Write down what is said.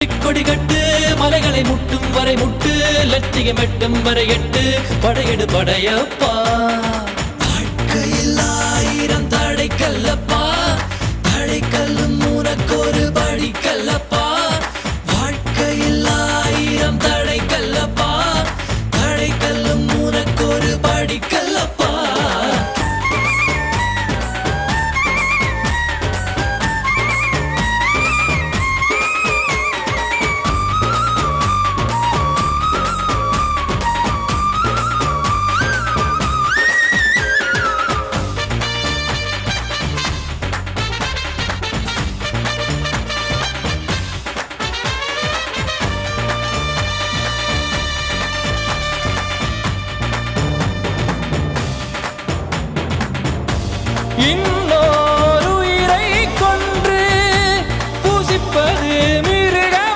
கொடி கட்டு மலைகளை முட்டும் வரை முட்டு லட்சியம் எட்டும் வரை எட்டு படையெடு படையப்பா வாழ்க்கையில் ஆயிரம் தடைக்கல்லப்பா தடைக்கல்லும் உனக்கு ஒரு படிக்கல்ல